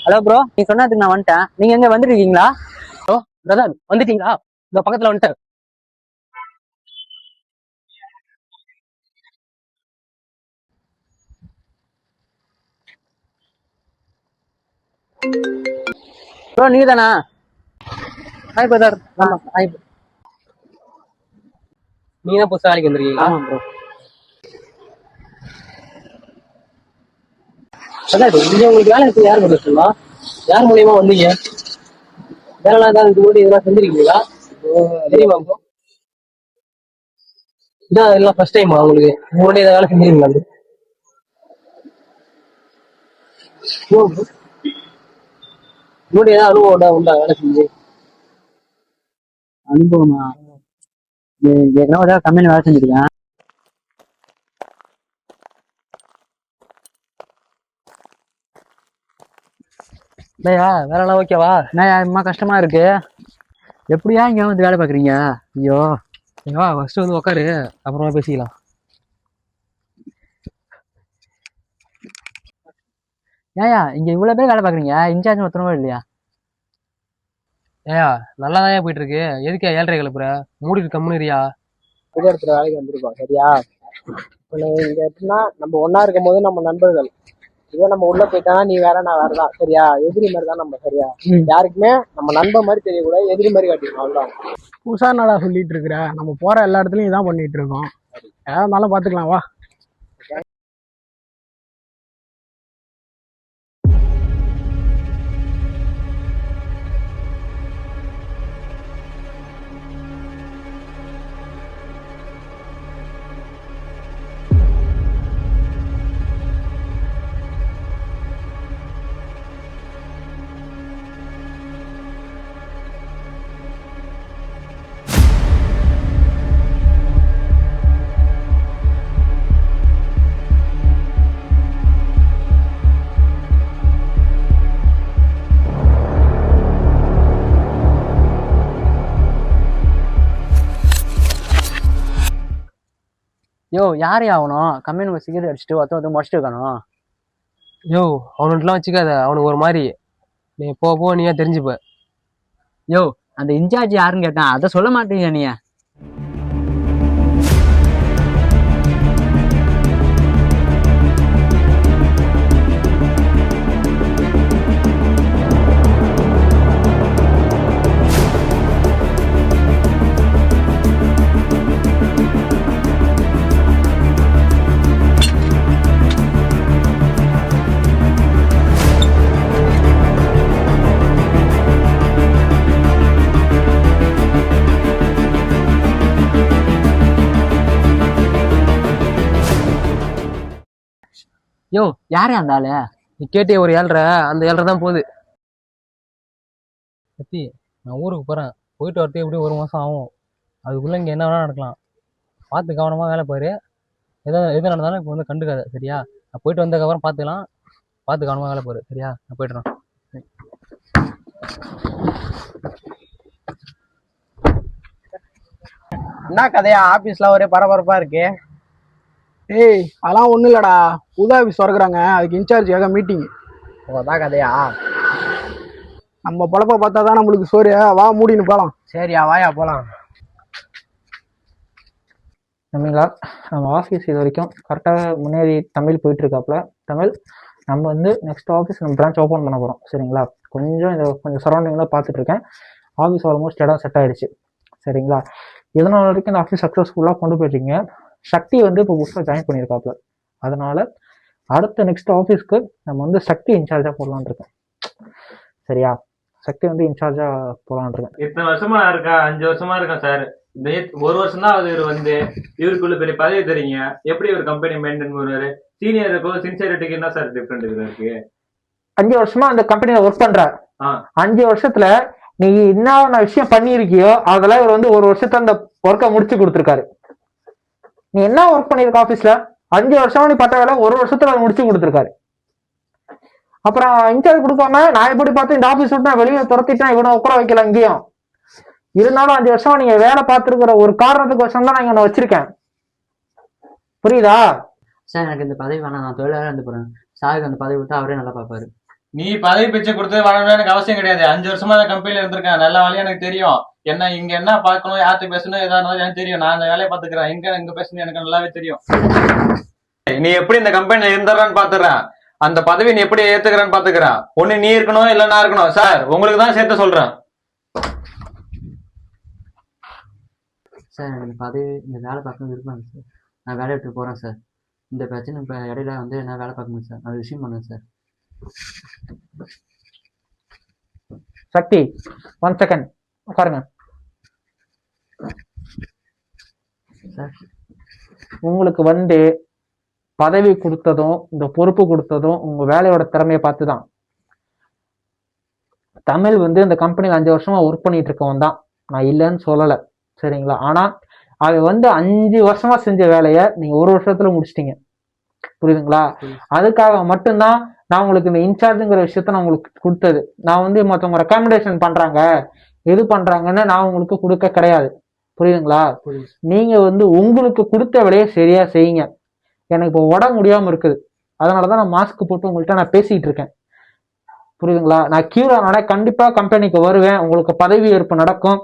Hello bro, நீ சொன்னதுக்கு நான் வந்துட்டேன். நீங்க எங்க வந்துருக்கீங்களா? ஹலோ பிரதர், வந்துட்டீங்களா? இந்த பக்கத்துல வந்துட்டேன். ப்ரோ நீங்க தானா? Hi brother. ஆமா, ஹாய். நீங்க தான் புதுசா வேலைக்கு வந்திருக்கீங்களா? ஆமா ப்ரோ. பிரதர், இங்க உங்களுக்கு வேலை இருக்கு, யார் சொல்லுவா? யார் மூலியமா வந்தீங்க? வேலை ஏதாவது இது கூட இதெல்லாம் செஞ்சிருக்கீங்களா? தெரியுமா ப்ரோ? இதான் எல்லாம் ஃபர்ஸ்ட் டைமா உங்களுக்கு? உங்களுடைய வேலை செஞ்சிருக்கீங்களா? உங்களுடைய ஏதாவது அனுபவம் உண்டா வேலை செஞ்சு? அனுபவமா? ஏற்கனவே கம்பெனி வேலை செஞ்சிருக்கேன். இல்லையா, வேலைலாம் ஓகேவா? நான் அம்மா கஷ்டமா இருக்கு. எப்படியா இங்க வந்து வேலை பாக்குறீங்க? ஐயோ. வா ஃபர்ஸ்ட் வந்து உட்காரு, அப்புறமா பேசிக்கலாம். ஏயா இங்க இவ்வளவு பேர் வேலை பாக்குறீங்க, இன்சார்ஜ் ஒருத்தனவே இல்லையா? ஏயா நல்லா தான் போயிட்டு இருக்கு, எதுக்கே 7:30 கிளப்புற? மூடிட்டு கம்முனியா. புது இடத்துல வேலைக்கு வந்திருக்கோம், சரியா? இப்போ இங்க எப்படின்னா, நம்ம ஒன்னா இருக்கும் போது நம்ம நண்பர்கள். இதே நம்ம உள்ள போயிட்டானா நீ வேற நான் வேறதான், சரியா? எதிரி மாதிரி தான் நம்ம, சரியா? யாருக்குமே நம்ம நண்பன் மாதிரி தெரியக்கூடாது, எதிரி மாதிரி காட்டிக்கணும், அவ்வளவுதான். புதுசா நாளா சொல்லிட்டு இருக்கிற, நம்ம போற எல்லா இடத்துலயும் இதான் பண்ணிட்டு இருக்கோம். ஏதாவது இருந்தாலும் பாத்துக்கலாம், வா. யோ யாரு ஆகணும்? கம்பெனி சிகரெட் அடிச்சுட்டு ஒருத்தர் முடிச்சுட்டு இருக்கானோ? யோ அவனுக்குலாம் வச்சுக்காத, அவனுக்கு ஒரு மாதிரி. நீ போ நீயே தெரிஞ்சுப்ப. யோ அந்த இன்சார்ஜ் யாருன்னு கேட்டேன், அதை சொல்ல மாட்டீங்க நீ. யோ யாரே அந்த ஆளு? நீ கேட்டே ஒரு 7:30, அந்த 7:30 தான் போகுது. சத்தி, நான் ஊருக்கு போறேன், போயிட்டு வரது எப்படியும் 1 மாசம் ஆகும். அதுக்குள்ள இங்க என்ன வேணா நடக்கலாம். பார்த்து கவனமா வேலை பாரு. எது நடந்தாலும் இப்போ வந்து கண்டுக்காத, சரியா? நான் போயிட்டு வந்ததுக்கப்புறம் பார்த்துக்கலாம். பார்த்து கவனமா வேலை பாரு, சரியா? நான் போயிட்டுறேன். என்ன கதையா, ஆபீஸ்ல ஒரே பரபரப்பா இருக்கு? ஏய் அதெல்லாம் ஒண்ணும் இல்லடா, புது ஆபீஸ் திறக்குறாங்க, அதுக்கு இன்சார்ஜ் மீட்டிங். அதான் கதையா? நம்ம பொழப்ப பார்த்தா தான் நம்மளுக்கு சோறு, வா மூடின்னு போலாம். சரியா, வாயா போலாம். தமிழா, நம்ம ஆஃபீஸ் இது வரைக்கும் கரெக்டாக முன்னேறி தமிழ் போயிட்டு இருக்காப்புல. தமிழ் நம்ம வந்து நெக்ஸ்ட் ஆஃபீஸ் நம்ம பிரான்ச் ஓப்பன் பண்ண போகிறோம், சரிங்களா? கொஞ்சம் சரௌண்டிங்லாம் பார்த்துட்டு இருக்கேன். ஆஃபீஸ் ஆல்மோஸ்ட் இடம் செட் ஆகிடுச்சு, சரிங்களா? இதனால் வரைக்கும் இந்த ஆஃபீஸ் சக்ஸஸ்ஃபுல்லாக கொண்டு போயிட்டீங்க. சக்தி வந்து இப்போ புதுசாக ஜாயின் பண்ணியிருக்காப்புல. அதனால அடுத்த நெக்ஸ்ட் ஆஃபீஸ்க்கு நம்ம வந்து சக்தி இன்சார்ஜாக போடலான் இருக்கேன், சரியா? சக்தி வந்து இன்சார்ஜா போடலான் இருக்கேன். இத்தனை வருஷமா இருக்கா? 5 வருஷமா இருக்கேன் சார். இந்த 1 வருஷம் தான் இவர் வந்து இவருக்குள்ள பெரிய பதவி தெரியுங்க. எப்படி ஒரு கம்பெனி மெயின்டைன் பண்ணுவாரு? சீனியருக்கும் சின்சியரிட்டிக்கு என்ன சார் டிஃபரெண்ட் இருக்கு? 5 வருஷமா அந்த கம்பெனியில ஒர்க் பண்ற. 5 வருஷத்துல நீ என்ன விஷயம் பண்ணிருக்கியோ அதெல்லாம் இவர் வந்து 1 வருஷத்துல அந்த ஒர்க்கை முடிச்சு கொடுத்துருக்காரு. நீ என்ன ஒர்க் பண்ணிருக்க ஆபீஸ்ல? 5 வருஷமா நீ பட்ட வேலை 1 வருஷத்துல முடிச்சு கொடுத்துருக்காரு. அப்புறம் இன்சார்ஜ் கொடுக்காம நான் எப்படி பார்த்து இந்த ஆபீஸ் விட்டு நான் வெளியே துரத்திட்டேன், இவனை உட்கார வைக்கல இங்கேயும். இருந்தாலும் 5 வருஷமா நீங்க வேலை பார்த்துருக்கிற ஒரு காரணத்துக்கு வருஷம் தான் நான் இங்க வச்சிருக்கேன், புரியுதா? சார் எனக்கு இந்த பதவி வேணாம், நான் தொழிலாளர் இருந்து போறேன். சாருக்கு அந்த பதவி விட்டு அவரே நல்லா பார்ப்பாரு. நீ பதவி பிச்சை கொடுத்து வாழணும்னு எனக்கு அவசியம் கிடையாது. 5 வருஷமா அந்த கம்பெனில இருந்திருக்கேன். நல்ல வேலையா எனக்கு தெரியும். என்ன இங்க என்ன பார்க்கணும், யார்கிட்ட பேசணும், எதா இருந்தாலும் எனக்கு தெரியும். நான் அந்த வேலையை பாத்துக்கிறேன். இங்க பேசணும் எனக்கு நல்லாவே தெரியும். நீ எப்படி இந்த கம்பெனில இருந்துறான்னு பாத்துறேன். அந்த பதவி நீ எப்படி ஏத்துக்கிறன்னு பாத்துக்கிறேன். ஒண்ணு நீ இருக்கணும் இல்ல நான் இருக்கணும். சார் உங்களுக்கு தான் சேர்த்து சொல்றேன். சார் எனக்கு பதவி இந்த வேலை பார்க்க விருப்பம் இல்லை சார். நான் வேலையை விட்டு போகிறேன் சார். இந்த பிரச்சனை இப்போ இடையில வந்து என்ன வேலை பார்க்கணும் சார். அது விஷயம் பண்ணுங்க சார். சக்தி 1 செகண்ட் உட்காருங்க. சார் உங்களுக்கு வந்து பதவி கொடுத்ததும் இந்த பொறுப்பு கொடுத்ததும் உங்க வேலையோட திறமையை பார்த்து தான். தமிழ் வந்து இந்த கம்பெனியில் 5 வருஷமா ஒர்க் பண்ணிட்டு இருக்கவன் தான், நான் இல்லைன்னு சொல்லலை, சரிங்களா? ஆனா அவன் வந்து 5 வருஷமா செஞ்ச வேலையை நீங்க 1 வருஷத்துல முடிச்சிட்டீங்க, புரியுதுங்களா? அதுக்காக மட்டும்தான் நான் உங்களுக்கு இந்த இன்சார்ஜுங்கிற விஷயத்த நான் உங்களுக்கு கொடுத்தது. நான் வந்து மற்றவங்க ரெக்கமெண்டேஷன் பண்றாங்க எது பண்றாங்கன்னு நான் உங்களுக்கு கொடுக்க கிடையாது, புரியுதுங்களா? நீங்க வந்து உங்களுக்கு கொடுத்த வேலையை சரியா செய்யுங்க. எனக்கு இப்போ உடம்பு முடியாம இருக்குது, அதனாலதான் நான் மாஸ்க் போட்டு உங்கள்கிட்ட நான் பேசிட்டு இருக்கேன், புரியுதுங்களா? நான் கியூர் ஆனால கண்டிப்பா கம்பெனிக்கு வருவேன், உங்களுக்கு பதவி ஏற்பு நடக்கும்,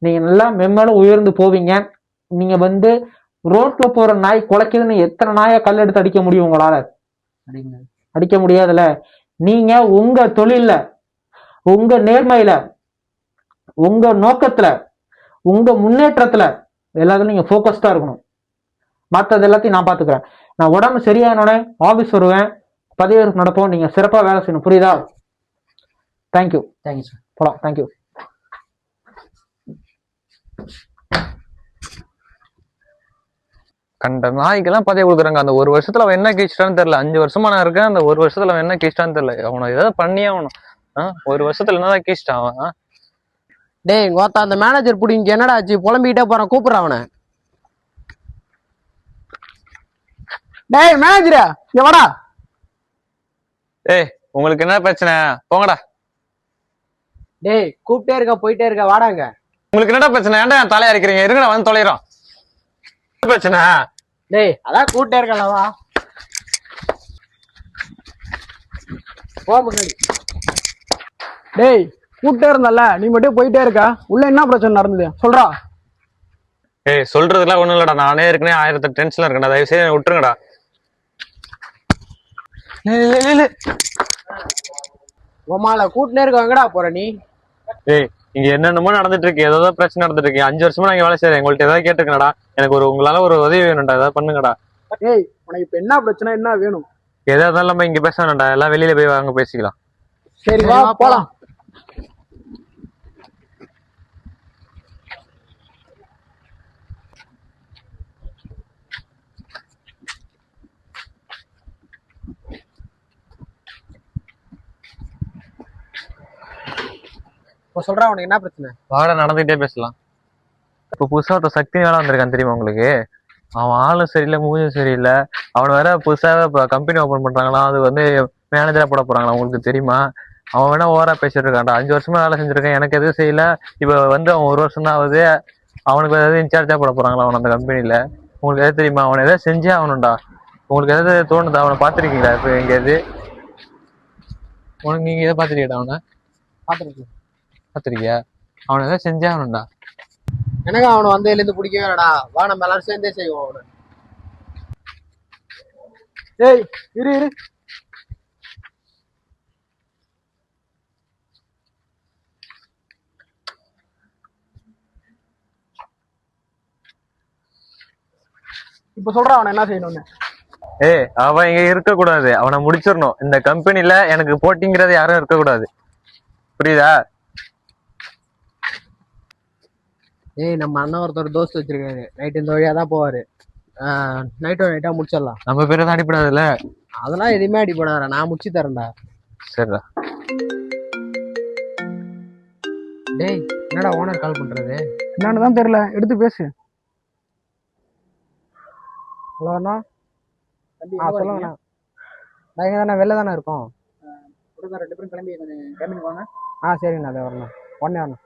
நீங்க நல்லா மென்மேலும் உயர்ந்து போவீங்க. நீங்க வந்து ரோட்ல போற நாய் குலைக்குதுன்னு எத்தனை நாயை கல் எடுத்து அடிக்க முடியும் உங்களால? அடிக்க முடியாதுல்ல. நீங்க உங்க தொழில்ல, உங்க நேர்மையில, உங்க நோக்கத்துல, உங்க முன்னேற்றத்துல எல்லாத்துலயும் நீங்க போக்கஸ்டா இருக்கணும். மற்றது எல்லாத்தையும் நான் பாத்துக்கிறேன். நான் உடம்பு சரியானோட ஆபீஸ் வருவேன், பதவியேற்பு நடப்போம், நீங்க சிறப்பா வேலை செய்யணும், புரியுதா? தேங்க்யூ. Thank you sir. போலாம். தேங்க்யூ. கண்ட நாய்க்கெல்லாம் பதவி கொடுக்குறாங்க. அந்த 1 வருஷத்துல அவன் என்ன கீழ்ச்சிட்டான்னு தெரியல. 5 வருஷமா நான் இருக்கேன். அந்த 1 வருஷத்துல அவன் என்ன கீழ்ச்சிட்டான்னு தெரியல. அவனை ஏதாவது பண்ணியே அவனும் 1 வருஷத்துல என்னதான் கீழ்ச்சிட்டான் அவன். டேய் கோத்தா, அந்த மேனேஜர் புடிங்க என்னடா ஆச்சு? புலம்பிக்கிட்டே போறான், கூப்பிடுறான் அவனை. டேய் மேனேஜரா, இங்க வாடா. ஏய் உங்களுக்கு என்ன பிரச்சனை? போங்கடா. டேய் கூப்பிட்டே இருக்க, போயிட்டே இருக்க, வாடாங்க. உங்களுக்கு என்னடா பிரச்சனை? ஏன்டா என் தலையா இருக்கிறீங்க? இருங்கடா வந்து தொலைறோம். பிரச்சனை? டேய் அதான் கூப்பிட்டே இருக்கலவா, போ முன்னாடி. டேய் கூப்பிட்டே இருந்தல்ல, நீ மட்டும் போயிட்டே இருக்க, உள்ள என்ன பிரச்சனை நடந்தது சொல்றா. ஏய் சொல்றதுலாம் ஒண்ணும் இல்லடா. நானே ஏற்கனவே 1008 டென்ஷன்ல இருக்கேன்டா. தயவு செய்து விட்டுருங்கடா. உமால கூட்டினே இருக்க, எங்கடா போற நீ? ஏய் இங்க என்னென்னமோ நடந்துட்டு இருக்கு. ஏதோ பிரச்சனை நடந்துட்டு இருக்கு. 5 வருஷமா நான் இங்க வேலை செய்யறேன். உங்கள்ட்ட ஏதாவது கேட்டுருக்கேன்டா. எனக்கு உங்களால ஒரு உதவி வேணும்டா. ஏதாவது பண்ணுங்கடா. டேய் உனக்கு இப்ப என்ன பிரச்சனை, என்ன வேணும்? எதா இருந்தாலும் நம்ம இங்க பேச வேண்டாம்டா. எல்லாம் வெளியில போய் வாங்க பேசிக்கலாம். சரி வா போலாம். இப்போ சொல்றா, உனக்கு என்ன பிரச்சனை? வாடா நடந்துகிட்டே பேசலாம். இப்போ புதுசா ஒருத்த சக்தி வேலை வந்திருக்கான் தெரியுமா உங்களுக்கு? அவன் ஆளும் சரியில்லை, மூஞ்சும் சரியில்லை. அவன் வேற புதுசாக இப்போ கம்பெனி ஓப்பன் பண்றாங்களாம். அது வந்து மேனேஜரா போட போறாங்களா, உங்களுக்கு தெரியுமா? அவன் வேணா ஓவரா பேசிட்டு இருக்கான்டா. 5 வருஷமா வேலை செஞ்சிருக்கேன், எனக்கு எதுவும் செய்யல. இப்போ வந்து அவன் 1 வருஷம் தான் ஆகுது. அவனுக்கு ஏதாவது இன்சார்ஜா போட போறாங்களா அவன் அந்த கம்பெனில? உங்களுக்கு எதாவது தெரியுமா? அவனை எதாவது செஞ்சே ஆகணும்டா. உங்களுக்கு எதாவது தோணுதா? அவனை பாத்திருக்கீங்களா இப்போ எங்கேயாவது? உனக்கு நீங்க எதை பாத்திருக்கீடா? அவனை பாத்திருக்கியா? அவனை எதாவது செஞ்சே ஆகணும்டா. எனக்கு அவனை வந்ததுல இருந்து பிடிக்கவே இல்லடா. வா நம்ம எல்லாரும் சேர்ந்தே செய்வோம் அவனை. ஏய் இரு இரு. இப்ப சொல்ற அவனை என்ன செய்யணும்னு. அவன் இங்க இருக்க கூடாது. அவனை முடிச்சிடணும். இந்த கம்பெனில எனக்கு போட்டிங்கிறது யாரும் இருக்க கூடாது, புரியுதா? ஏய் நம்ம அண்ணன் ஒருத்தர் தோஸ்து வச்சிருக்காரு, நைட்டு இந்த வழியா தான் போவாரு. நைட்டா முடிச்சிடலாம். நம்ம பேரை தான் அடிப்படாதுல்ல? அதெல்லாம் எதுவுமே அடிப்படாதா, நான் முடிச்சு தரேன்டா. சரிடா. டேய் என்னடா ஓனர் கால் பண்றது? என்னன்னு தான் தெரியல, எடுத்து பேசு. ஹலோ அண்ணா. சொல்லுங்கண்ணா. நாங்க தானே வெளில தானே இருக்கோம். 2 பேரும் கிளம்பி கேபின் வாங்க. சரிங்கண்ணா, அதை வரணும். உடனே வரணும்.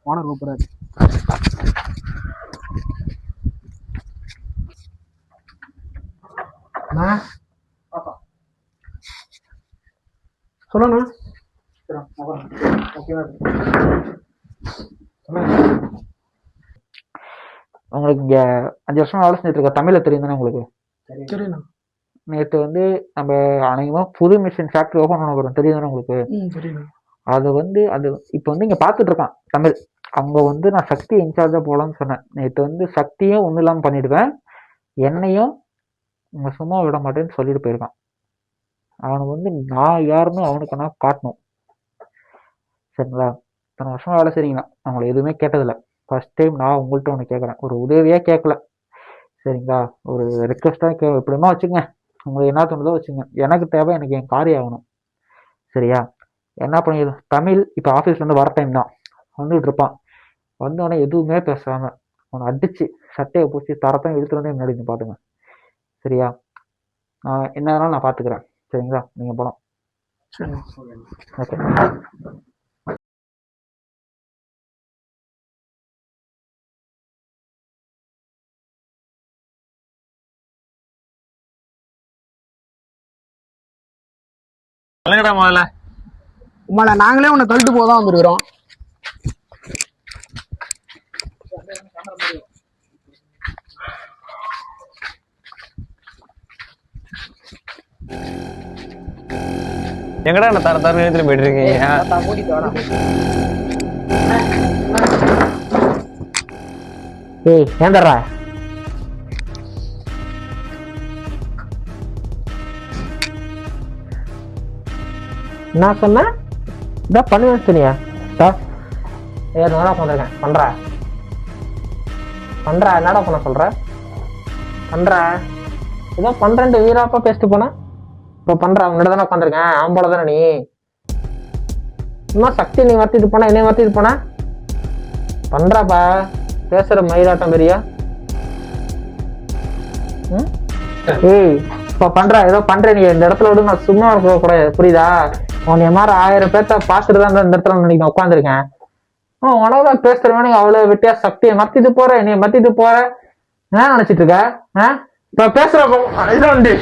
ஓனர் கூப்பிடுறாரு. சொல்லண்ணா. உங்களுக்கு இங்கே 5 வருஷமா வேலை செஞ்சுட்டு இருக்க தமிழை தெரியும் தானே உங்களுக்கு? சரிண்ணா. நேற்று வந்து நம்ம அநேகமாக புது மிஷின் ஃபேக்ட்ரி ஓப்பன் பண்ண போகிறோம், தெரியும் தானே உங்களுக்கு? சரிண்ணா. அது இப்போ வந்து இங்கே பார்த்துட்டு இருக்கான் தமிழ். அவங்க வந்து நான் சக்தி இன்சார்ஜாக போகலான்னு சொன்னேன். நேற்று வந்து சக்தியும் ஒன்றும் இல்லாமல் பண்ணிடுவேன், என்னையும் இங்கே சும்மா விட மாட்டேன்னு சொல்லிட்டு போயிருக்கான். அவனுக்கு வந்து நான் யாருன்னு அவனுக்கு நான் காட்டணும். சரிங்களா? இத்தனை வருஷம் வேலை செய்றீங்களா, அவங்கள எதுவுமே கேட்டதில்லை. ஃபர்ஸ்ட் டைம் நான் உங்கள்கிட்ட ஒன்று கேட்குறேன், ஒரு உதவியாக கேட்கல. சரிங்களா? ஒரு ரெக்வஸ்ட்டாக எப்படிமா வச்சுங்க, உங்களுக்கு என்ன தோணுதோ வச்சுங்க. எனக்கு தேவை, எனக்கு என் காரியம் ஆகணும். சரியா? என்ன பண்ணிடு தமிழ் இப்போ ஆஃபீஸ்லேருந்து வர டைம் தான் வந்துட்டு இருப்பான். வந்தோடனே எதுவுமே பேசாமல் அவனை அடித்து சட்டையை பிடிச்சி தரத்தான் இழுத்துட்டு வந்து முன்னாடி பார்த்துங்க. சரியா? என்ன வேணாலும் நான் பார்த்துக்கிறேன். சரிங்களா? நீங்கள் போகலாம். ஓகே. சொல்லுங்கடா முதல்ல. உமால நாங்களே உன்னை கழட்டு போதான் வந்துருக்கிறோம். எங்கடா என்ன தர தர நேரத்துல போயிட்டு இருக்கீங்க? ஏய் ஏந்தர்றா, என்ன சொன்ன? இதான் பண்ணுவேன் சொன்னியா? என்னடா பண்ணிருக்கேன் பண்ற என்னடா பண்ண சொல்ற? பண்ற ஏதோ பண்றேன்ட்டு வீராப்பா பேசிட்டு போன. இப்போ பண்ற அவங்ககிட்ட தானே உட்காந்துருக்கேன், அவன் போல தானே நீ. சும்மா சக்தி நீ வர்த்திட்டு போனா என்னைய வர்த்திட்டு போன. பண்றாப்பா பேசுற மயிலாட்டம் பெரியா. ஏய் இப்போ பண்ற ஏதோ பண்ற, நீ இந்த இடத்துல விட நான் சும்மா இருக்க கூடாது, புரியுதா? உன்னைய மாதிரி 1000 பேர்த்த பார்த்துட்டு தான் இந்த இடத்துல நான் உட்காந்துருக்கேன். உனக்கு பேசுறவனே அவ்வளவு வெட்டியா சக்தியை மத்திட்டு போற, என்னைய மத்திட்டு போற, என்ன நினைச்சிட்டு இருக்க? இப்ப பேசுற உண்டு.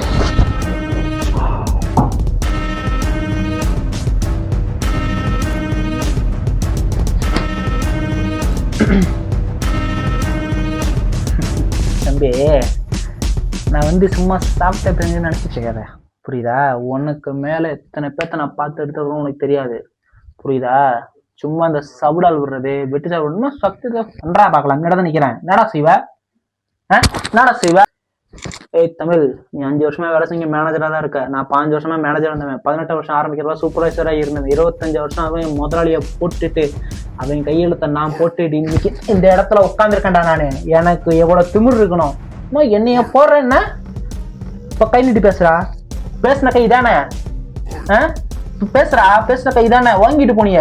தம்பி நான் வந்து சும்மா சாப்பிட்ட பிரிஞ்சு நினைச்சிட்டு இருக்காத, புரியுதா? உனக்கு மேல எத்தனை பேர்த்த நான் பார்த்து எடுத்துறோம் உனக்கு தெரியாது, புரியுதா? சும்மா இந்த சவுடால் விடுறது வெட்டி சாப்பிடணுமா சக்தி பண்றா பார்க்கலாம். என்னடா நிக்கிறேன், என்னடா செய்வ? என்னடா செய்வ? ஏய் தமிழ், நீ 5 வருஷமா வேலை செஞ்ச மேனேஜரா தான் இருக்க. நான் 5 வருஷமா மேனேஜர் இருந்தவன். 18 வருஷம் ஆரம்பிக்கிறதா சூப்பர்வைசரா இருந்தேன். 25 வருஷம் அவன் முதலாளியை போட்டுட்டு அவன் கையெழுத்த நான் போட்டுட்டு இன்னைக்கு இந்த இடத்துல உட்காந்துருக்கேன்டா நானு. எனக்கு எவ்வளவு திமிர் இருக்கணும். என்னைய போடுற என்ன இப்ப கை நீட்டி பேசுறா? பேசின கை தானே பேசின கை தானே வாங்கிட்டு போனிய,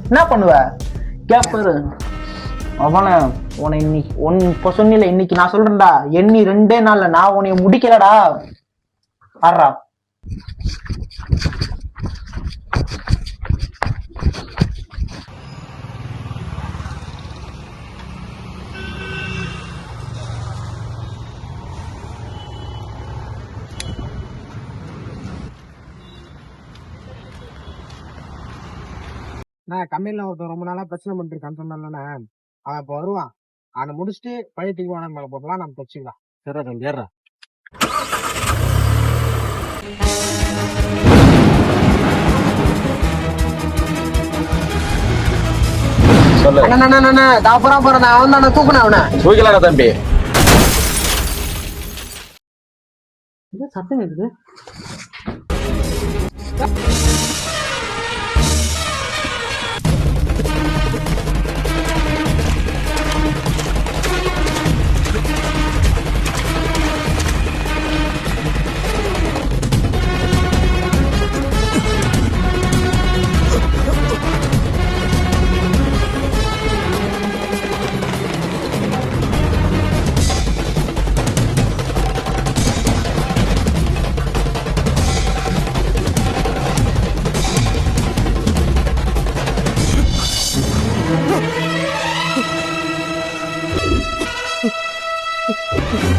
என்ன பண்ணுவ? கேப்பாரு அவன உன்னை இன்னைக்கு இப்ப சொன்னில, இன்னைக்கு நான் சொல்றேன்டா, எண்ணி 2 நாள்ல நான் உன்னைய முடிக்கலடா. ஆடுறா நான் கம்பெனில ஒருத்தன் ரொம்ப நாளா பிரச்சனை பண்ணிட்டு இருக்கான்னு சொன்னானே, அவன் இப்ப வருவான். அவனை முடிச்சுட்டு பழைய தூக்குவான மேல போட்டலாம், நம்ம தச்சுக்கலாம். சரி தம்பி ஏறா. போறேன் அவன் தானே தூக்குன அவனை தூக்கலாம் தம்பி. சத்தம் இருக்குது. Ha ha ha.